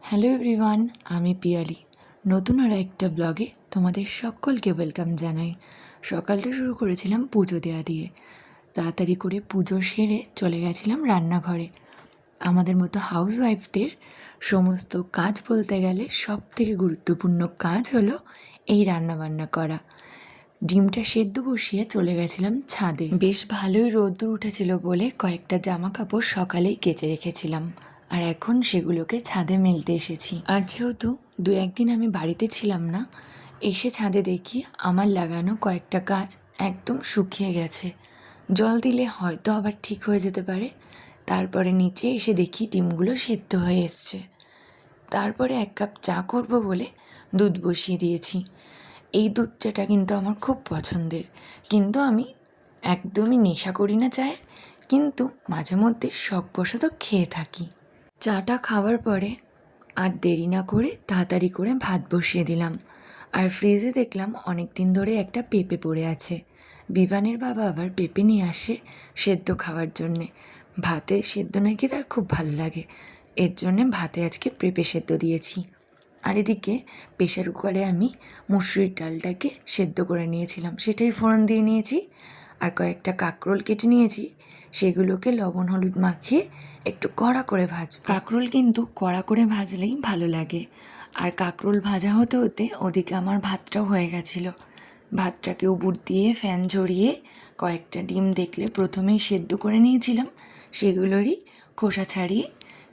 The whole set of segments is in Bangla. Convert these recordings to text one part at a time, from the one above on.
হ্যালো এভরিওয়ান, আমি পিয়ালি। নতুন আর একটা ব্লগে তোমাদের সকলকে ওয়েলকাম জানাই। সকালটা শুরু করেছিলাম পুজো দেওয়া দিয়ে। তাড়াতাড়ি করে পুজো সেরে চলে গেছিলাম রান্নাঘরে। আমাদের মতো হাউসওয়াইফদের সমস্ত কাজ বলতে গেলে সব থেকে গুরুত্বপূর্ণ কাজ হলো এই রান্নাবান্না করা। ডিমটা সেদ্ধ বসিয়ে চলে গেছিলাম ছাদে। বেশ ভালোই রোদ্দুর উঠেছিল বলে কয়েকটা জামা কাপড় সকালেই কেচে রেখেছিলাম, আর এখন সেগুলোকে ছাদে মেলতে এসেছি। আর যেহেতু দু একদিন আমি বাড়িতে ছিলাম না, এসে ছাদে দেখি আমার লাগানো কয়েকটা গাছ একদম শুকিয়ে গেছে। জল দিলে হয়তো আবার ঠিক হয়ে যেতে পারে। তারপরে নিচে এসে দেখি ডিমগুলো সেদ্ধ হয়ে এসছে। তারপরে 1 কাপ চা করব বলে দুধ বসিয়ে দিয়েছি। এই দুধ চাটা কিন্তু আমার খুব পছন্দের, কিন্তু আমি একদমই নেশা করি না চায়ের, কিন্তু মাঝে মধ্যে শখবশত খেয়ে থাকি। চাটা খাওয়ার পরে আর দেরি না করে তাড়াতাড়ি করে ভাত বসিয়ে দিলাম। আর ফ্রিজে দেখলাম অনেক দিন ধরে একটা পেঁপে পড়ে আছে। বিভানের বাবা আবার পেঁপে নিয়ে আসে সেদ্ধ খাওয়ার জন্যে। ভাতে সেদ্ধ নাকি তার খুব ভালো লাগে, এর জন্যে ভাতে আজকে পেঁপে সেদ্ধ দিয়েছি। আর এদিকে প্রেশার কুকারে আমি মুসুরির ডালটাকে সেদ্ধ করে নিয়েছিলাম, সেটাই ফোড়ন দিয়ে নিয়েছি। আর কয়েকটা কাঁকরোল কেটে নিয়েছি, সেগুলোকে লবণ হলুদ মাখিয়ে একটু কড়া করে ভাজবো। কাঁকরোল কিন্তু কড়া করে ভাজলেই ভালো লাগে। আর কাঁকরোল ভাজা হতে হতে ওদিকে আমার ভাতটাও হয়ে গেছিলো। ভাতটাকে উবুর দিয়ে ফ্যান ঝরিয়ে কয়েকটা ডিম দেখলে প্রথমেই সেদ্ধ করে নিয়েছিলাম, সেগুলোরই খোসা ছাড়িয়ে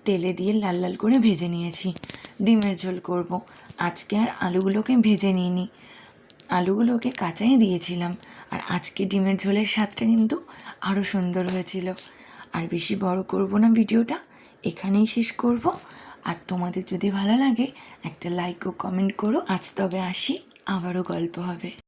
তেলে দিয়ে লাল লাল করে ভেজে নিয়েছি। ডিমের ঝোল করব। আজকে আর আলুগুলোকে ভেজে নিইনি, আলুগুলোকে কাঁচাই দিয়েছিলাম। আর আজকে ডিমের ঝোলের স্বাদটা কিন্তু আরও সুন্দর হয়েছিল। আর বেশি বড় করব না ভিডিওটা, এখানেই শেষ করব। আর তোমাদের যদি ভালো লাগে একটা লাইক ও কমেন্ট করো। আজ তবে আসি, আবারও গল্প হবে।